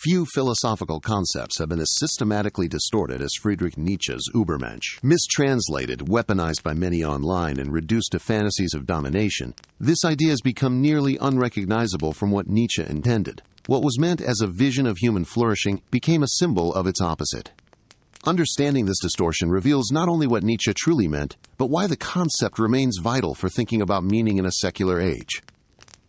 Few philosophical concepts have been as systematically distorted as Friedrich Nietzsche's Übermensch. Mistranslated, weaponized by many online, and reduced to fantasies of domination, this idea has become nearly unrecognizable from what Nietzsche intended. What was meant as a vision of human flourishing became a symbol of its opposite. Understanding this distortion reveals not only what Nietzsche truly meant, but why the concept remains vital for thinking about meaning in a secular age.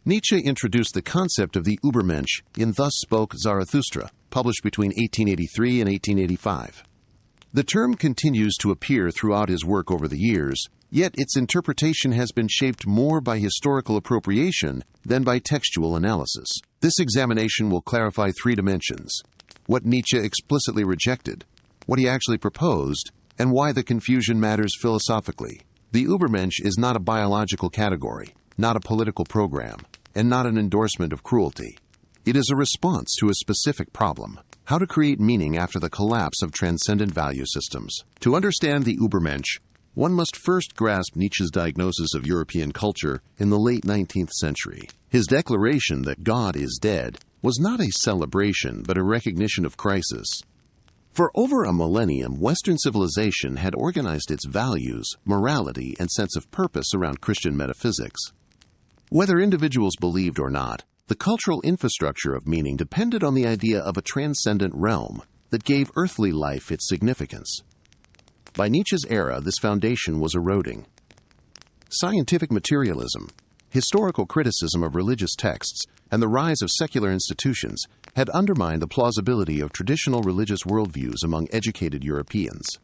Nietzsche introduced the concept of the Übermensch in Thus Spoke Zarathustra, published between 1883 and 1885. The term continues to appear throughout his work over the years, yet its interpretation has been shaped more by historical appropriation than by textual analysis. This examination will clarify three dimensions: what Nietzsche explicitly rejected, what he actually proposed, and why the confusion matters philosophically. The Übermensch is not a biological category, not a political program, and not an endorsement of cruelty. It is a response to a specific problem: how to create meaning after the collapse of transcendent value systems. To understand the Übermensch, one must first grasp Nietzsche's diagnosis of European culture in the late 19th century. His declaration that God is dead was not a celebration but a recognition of crisis. For over a millennium, Western civilization had organized its values, morality, and sense of purpose around Christian metaphysics. Whether individuals believed or not, the cultural infrastructure of meaning depended on the idea of a transcendent realm that gave earthly life its significance. By Nietzsche's era, this foundation was eroding. Scientific materialism, historical criticism of religious texts, and the rise of secular institutions had undermined the plausibility of traditional religious worldviews among educated Europeans.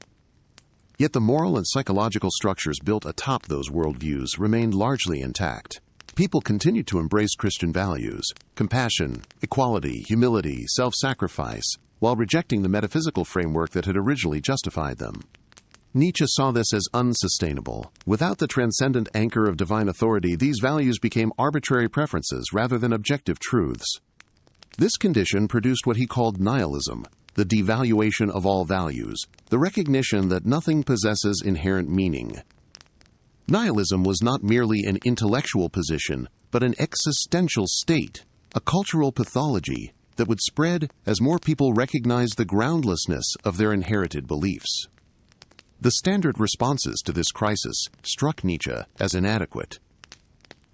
Yet the moral and psychological structures built atop those worldviews remained largely intact. People continued to embrace Christian values: compassion, equality, humility, self-sacrifice, while rejecting the metaphysical framework that had originally justified them. Nietzsche saw this as unsustainable. Without the transcendent anchor of divine authority, these values became arbitrary preferences rather than objective truths. This condition produced what he called nihilism, the devaluation of all values, the recognition that nothing possesses inherent meaning. Nihilism was not merely an intellectual position, but an existential state, a cultural pathology that would spread as more people recognized the groundlessness of their inherited beliefs. The standard responses to this crisis struck Nietzsche as inadequate.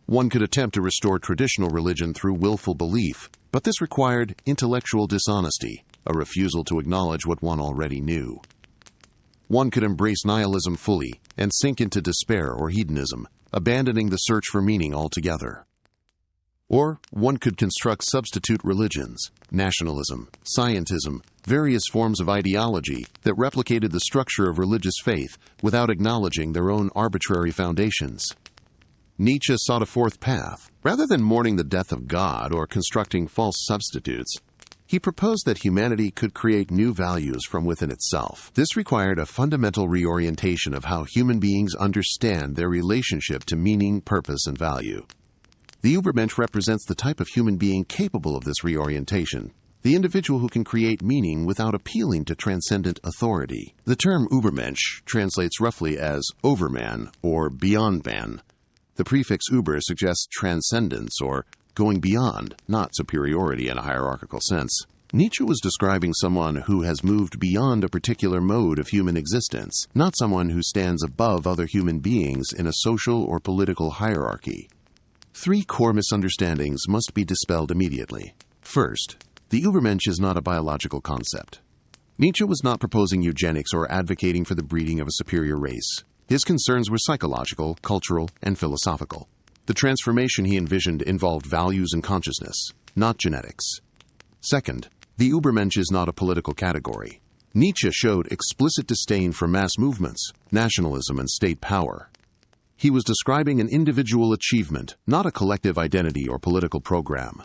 One could attempt to restore traditional religion through willful belief, but this required intellectual dishonesty, a refusal to acknowledge what one already knew. One could embrace nihilism fully and sink into despair or hedonism, abandoning the search for meaning altogether. Or one could construct substitute religions, nationalism, scientism, various forms of ideology that replicated the structure of religious faith without acknowledging their own arbitrary foundations. Nietzsche sought a fourth path. Rather than mourning the death of God or constructing false substitutes, he proposed that humanity could create new values from within itself. This required a fundamental reorientation of how human beings understand their relationship to meaning, purpose, and value. The Übermensch represents the type of human being capable of this reorientation, the individual who can create meaning without appealing to transcendent authority. The term Übermensch translates roughly as overman or beyond man. The prefix Über suggests transcendence or going beyond, not superiority in a hierarchical sense. Nietzsche was describing someone who has moved beyond a particular mode of human existence, not someone who stands above other human beings in a social or political hierarchy. Three core misunderstandings must be dispelled immediately. First, the Übermensch is not a biological concept. Nietzsche was not proposing eugenics or advocating for the breeding of a superior race. His concerns were psychological, cultural, and philosophical. The transformation he envisioned involved values and consciousness, not genetics. Second, the Übermensch is not a political category. Nietzsche showed explicit disdain for mass movements, nationalism, and state power. He was describing an individual achievement, not a collective identity or political program.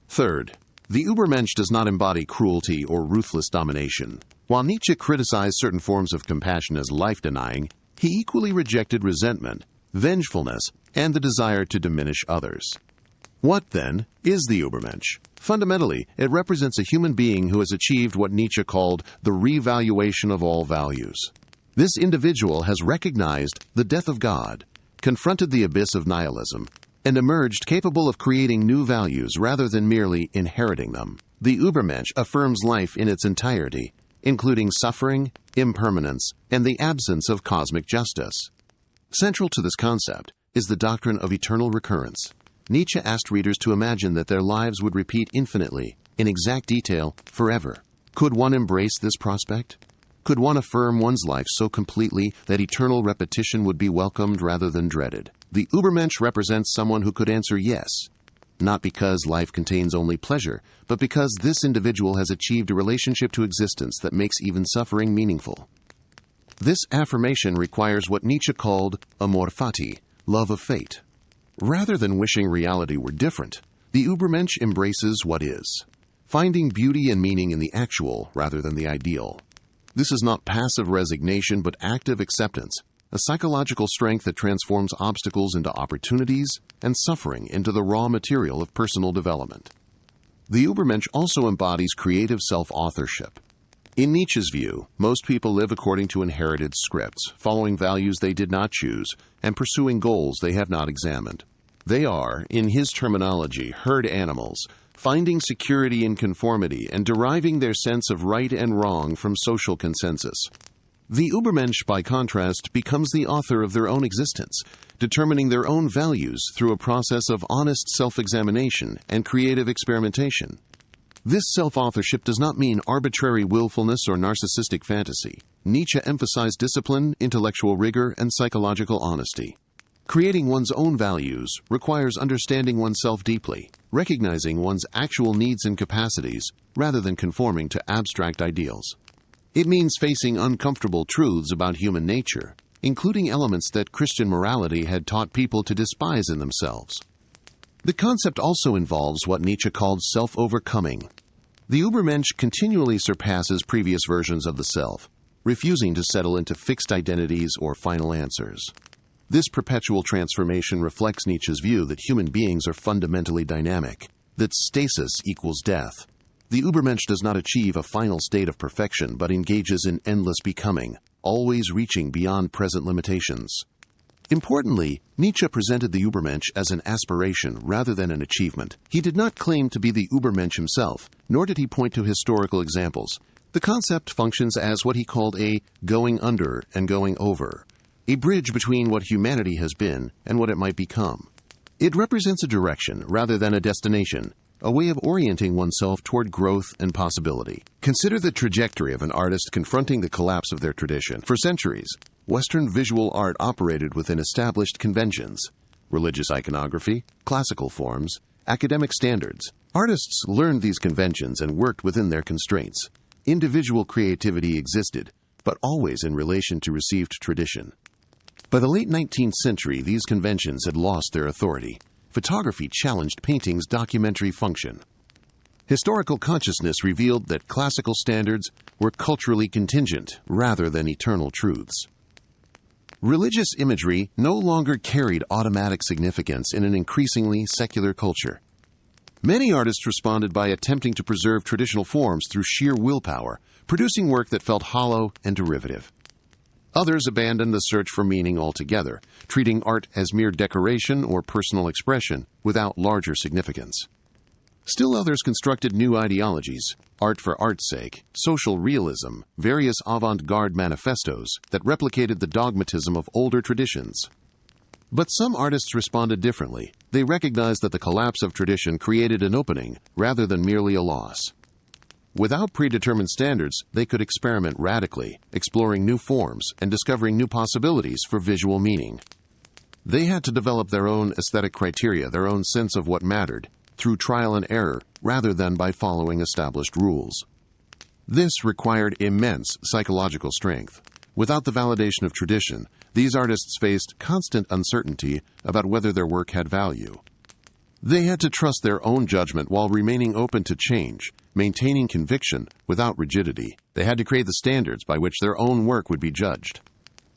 Third, the Übermensch does not embody cruelty or ruthless domination. While Nietzsche criticized certain forms of compassion as life-denying, he equally rejected resentment, vengefulness, and the desire to diminish others. What, then, is the Übermensch? Fundamentally, it represents a human being who has achieved what Nietzsche called the revaluation of all values. This individual has recognized the death of God, confronted the abyss of nihilism, and emerged capable of creating new values rather than merely inheriting them. The Übermensch affirms life in its entirety, including suffering, impermanence, and the absence of cosmic justice. Central to this concept is the doctrine of eternal recurrence. Nietzsche asked readers to imagine that their lives would repeat infinitely, in exact detail, forever. Could one embrace this prospect? Could one affirm one's life so completely that eternal repetition would be welcomed rather than dreaded? The Übermensch represents someone who could answer yes, not because life contains only pleasure, but because this individual has achieved a relationship to existence that makes even suffering meaningful. This affirmation requires what Nietzsche called amor fati, love of fate. Rather than wishing reality were different, the Übermensch embraces what is, finding beauty and meaning in the actual rather than the ideal. This is not passive resignation but active acceptance, a psychological strength that transforms obstacles into opportunities and suffering into the raw material of personal development. The Übermensch also embodies creative self-authorship. In Nietzsche's view, most people live according to inherited scripts, following values they did not choose, and pursuing goals they have not examined. They are, in his terminology, herd animals, finding security in conformity and deriving their sense of right and wrong from social consensus. The Übermensch, by contrast, becomes the author of their own existence, determining their own values through a process of honest self-examination and creative experimentation. This self-authorship does not mean arbitrary willfulness or narcissistic fantasy. Nietzsche emphasized discipline, intellectual rigor, and psychological honesty. Creating one's own values requires understanding oneself deeply, recognizing one's actual needs and capacities, rather than conforming to abstract ideals. It means facing uncomfortable truths about human nature, including elements that Christian morality had taught people to despise in themselves. The concept also involves what Nietzsche called self-overcoming. The Übermensch continually surpasses previous versions of the self, refusing to settle into fixed identities or final answers. This perpetual transformation reflects Nietzsche's view that human beings are fundamentally dynamic, that stasis equals death. The Übermensch does not achieve a final state of perfection but engages in endless becoming, always reaching beyond present limitations. Importantly, Nietzsche presented the Übermensch as an aspiration rather than an achievement. He did not claim to be the Übermensch himself, nor did he point to historical examples. The concept functions as what he called a going under and going over, a bridge between what humanity has been and what it might become. It represents a direction rather than a destination, a way of orienting oneself toward growth and possibility. Consider the trajectory of an artist confronting the collapse of their tradition. For centuries, Western visual art operated within established conventions, religious iconography, classical forms, academic standards. Artists learned these conventions and worked within their constraints. Individual creativity existed, but always in relation to received tradition. By the late 19th century, these conventions had lost their authority. Photography challenged painting's documentary function. Historical consciousness revealed that classical standards were culturally contingent rather than eternal truths. Religious imagery no longer carried automatic significance in an increasingly secular culture. Many artists responded by attempting to preserve traditional forms through sheer willpower, producing work that felt hollow and derivative. Others abandoned the search for meaning altogether, treating art as mere decoration or personal expression without larger significance. Still others constructed new ideologies, art for art's sake, social realism, various avant-garde manifestos that replicated the dogmatism of older traditions. But some artists responded differently. They recognized that the collapse of tradition created an opening rather than merely a loss. Without predetermined standards, they could experiment radically, exploring new forms and discovering new possibilities for visual meaning. They had to develop their own aesthetic criteria, their own sense of what mattered, through trial and error rather than by following established rules. This required immense psychological strength. Without the validation of tradition, these artists faced constant uncertainty about whether their work had value. They had to trust their own judgment while remaining open to change, maintaining conviction without rigidity. They had to create the standards by which their own work would be judged.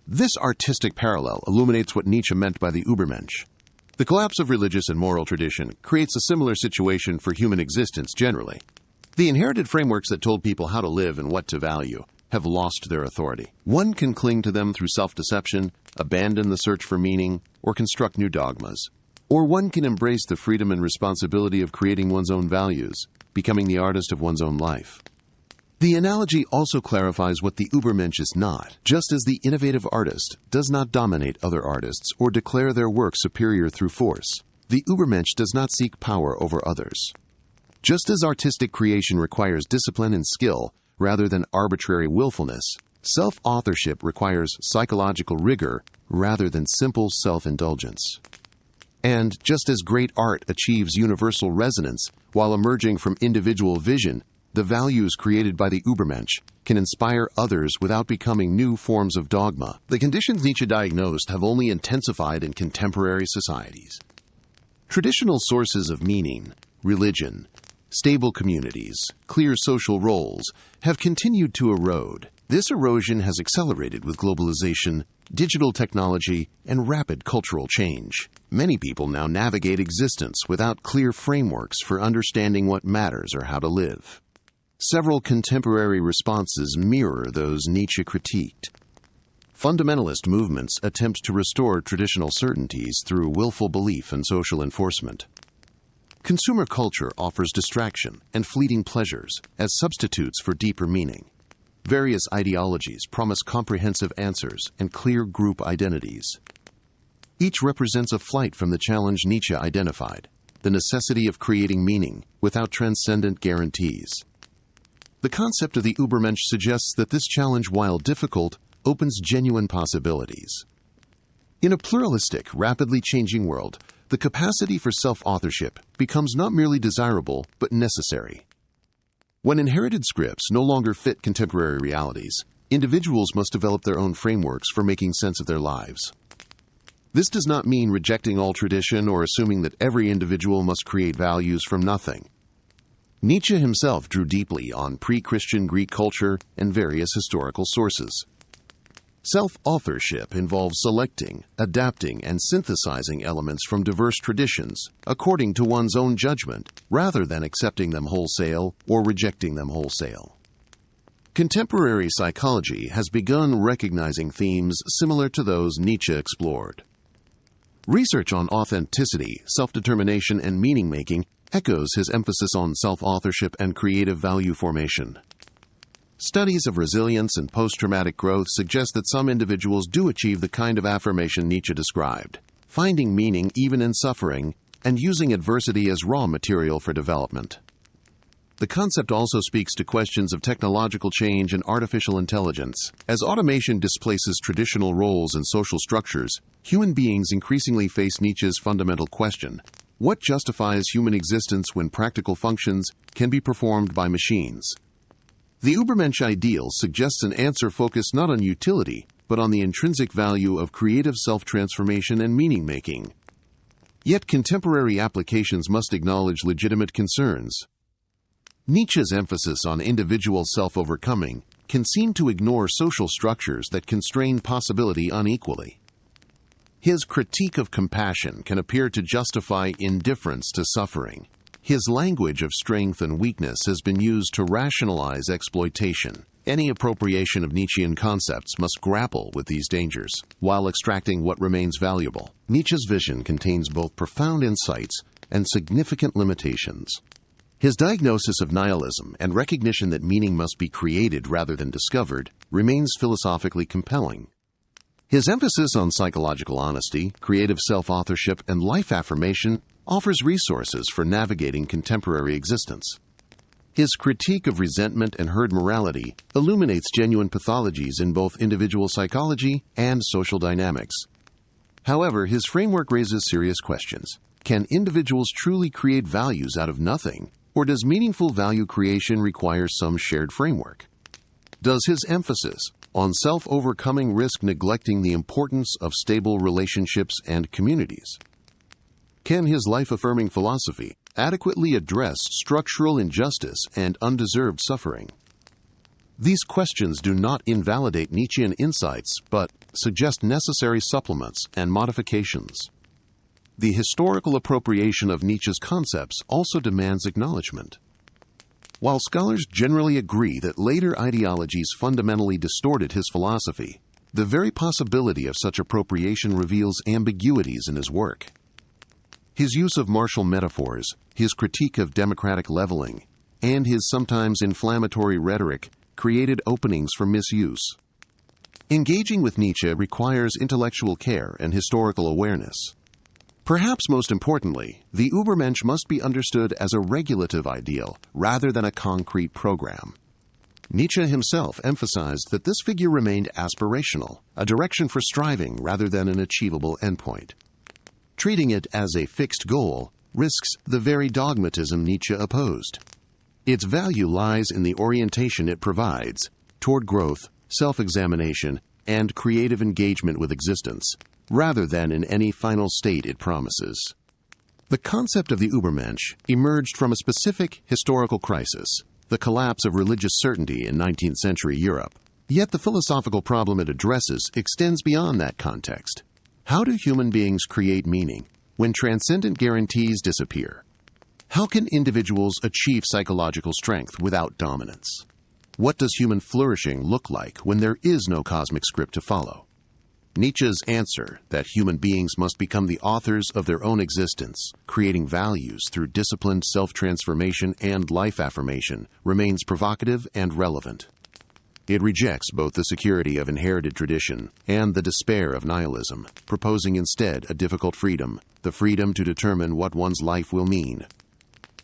This artistic parallel illuminates what Nietzsche meant by the Übermensch. The collapse of religious and moral tradition creates a similar situation for human existence generally. The inherited frameworks that told people how to live and what to value have lost their authority. One can cling to them through self-deception, abandon the search for meaning, or construct new dogmas. Or one can embrace the freedom and responsibility of creating one's own values, becoming the artist of one's own life. The analogy also clarifies what the Übermensch is not. Just as the innovative artist does not dominate other artists or declare their work superior through force, the Übermensch does not seek power over others. Just as artistic creation requires discipline and skill rather than arbitrary willfulness, self-authorship requires psychological rigor rather than simple self-indulgence. And just as great art achieves universal resonance while emerging from individual vision, the values created by the Übermensch can inspire others without becoming new forms of dogma. The conditions Nietzsche diagnosed have only intensified in contemporary societies. Traditional sources of meaning, religion, stable communities, clear social roles have continued to erode. This erosion has accelerated with globalization, digital technology, and rapid cultural change. Many people now navigate existence without clear frameworks for understanding what matters or how to live. Several contemporary responses mirror those Nietzsche critiqued. Fundamentalist movements attempt to restore traditional certainties through willful belief and social enforcement. Consumer culture offers distraction and fleeting pleasures as substitutes for deeper meaning. Various ideologies promise comprehensive answers and clear group identities. Each represents a flight from the challenge Nietzsche identified, the necessity of creating meaning without transcendent guarantees. The concept of the Übermensch suggests that this challenge, while difficult, opens genuine possibilities. In a pluralistic, rapidly changing world, the capacity for self-authorship becomes not merely desirable, but necessary. When inherited scripts no longer fit contemporary realities, individuals must develop their own frameworks for making sense of their lives. This does not mean rejecting all tradition or assuming that every individual must create values from nothing. Nietzsche himself drew deeply on pre-Christian Greek culture and various historical sources. Self-authorship involves selecting, adapting, and synthesizing elements from diverse traditions according to one's own judgment, rather than accepting them wholesale or rejecting them wholesale. Contemporary psychology has begun recognizing themes similar to those Nietzsche explored. Research on authenticity, self-determination, and meaning-making echoes his emphasis on self-authorship and creative value formation. Studies of resilience and post-traumatic growth suggest that some individuals do achieve the kind of affirmation Nietzsche described, finding meaning even in suffering and using adversity as raw material for development. The concept also speaks to questions of technological change and artificial intelligence. As automation displaces traditional roles and social structures, human beings increasingly face Nietzsche's fundamental question: what justifies human existence when practical functions can be performed by machines? The Übermensch ideal suggests an answer focused not on utility, but on the intrinsic value of creative self-transformation and meaning-making. Yet contemporary applications must acknowledge legitimate concerns. Nietzsche's emphasis on individual self-overcoming can seem to ignore social structures that constrain possibility unequally. His critique of compassion can appear to justify indifference to suffering. His language of strength and weakness has been used to rationalize exploitation. Any appropriation of Nietzschean concepts must grapple with these dangers, while extracting what remains valuable. Nietzsche's vision contains both profound insights and significant limitations. His diagnosis of nihilism and recognition that meaning must be created rather than discovered remains philosophically compelling. His emphasis on psychological honesty, creative self-authorship, and life affirmation offers resources for navigating contemporary existence. His critique of resentment and herd morality illuminates genuine pathologies in both individual psychology and social dynamics. However, his framework raises serious questions. Can individuals truly create values out of nothing, or does meaningful value creation require some shared framework? Does his emphasis on self-overcoming risk neglecting the importance of stable relationships and communities? Can his life-affirming philosophy adequately address structural injustice and undeserved suffering? These questions do not invalidate Nietzschean insights, but suggest necessary supplements and modifications. The historical appropriation of Nietzsche's concepts also demands acknowledgement. While scholars generally agree that later ideologies fundamentally distorted his philosophy, the very possibility of such appropriation reveals ambiguities in his work. His use of martial metaphors, his critique of democratic leveling, and his sometimes inflammatory rhetoric created openings for misuse. Engaging with Nietzsche requires intellectual care and historical awareness. Perhaps most importantly, the Übermensch must be understood as a regulative ideal rather than a concrete program. Nietzsche himself emphasized that this figure remained aspirational, a direction for striving rather than an achievable endpoint. Treating it as a fixed goal risks the very dogmatism Nietzsche opposed. Its value lies in the orientation it provides toward growth, self-examination, and creative engagement with existence, rather than in any final state it promises. The concept of the Übermensch emerged from a specific historical crisis, the collapse of religious certainty in 19th century Europe. Yet the philosophical problem it addresses extends beyond that context. How do human beings create meaning when transcendent guarantees disappear? How can individuals achieve psychological strength without dominance? What does human flourishing look like when there is no cosmic script to follow? Nietzsche's answer that human beings must become the authors of their own existence, creating values through disciplined self-transformation and life affirmation, remains provocative and relevant. It rejects both the security of inherited tradition and the despair of nihilism, proposing instead a difficult freedom, the freedom to determine what one's life will mean.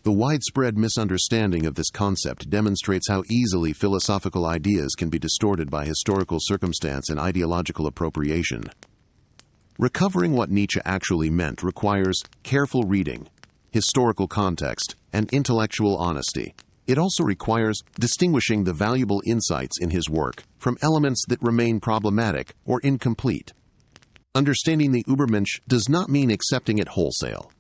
The widespread misunderstanding of this concept demonstrates how easily philosophical ideas can be distorted by historical circumstance and ideological appropriation. Recovering what Nietzsche actually meant requires careful reading, historical context, and intellectual honesty. It also requires distinguishing the valuable insights in his work from elements that remain problematic or incomplete. Understanding the Übermensch does not mean accepting it wholesale.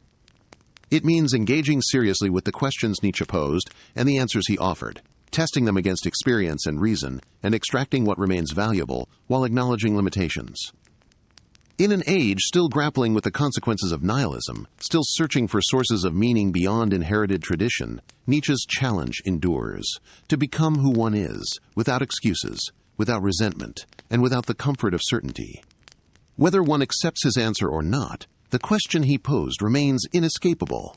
It means engaging seriously with the questions Nietzsche posed and the answers he offered, testing them against experience and reason, and extracting what remains valuable while acknowledging limitations. In an age still grappling with the consequences of nihilism, still searching for sources of meaning beyond inherited tradition, Nietzsche's challenge endures: to become who one is, without excuses, without resentment, and without the comfort of certainty. Whether one accepts his answer or not, the question he posed remains inescapable.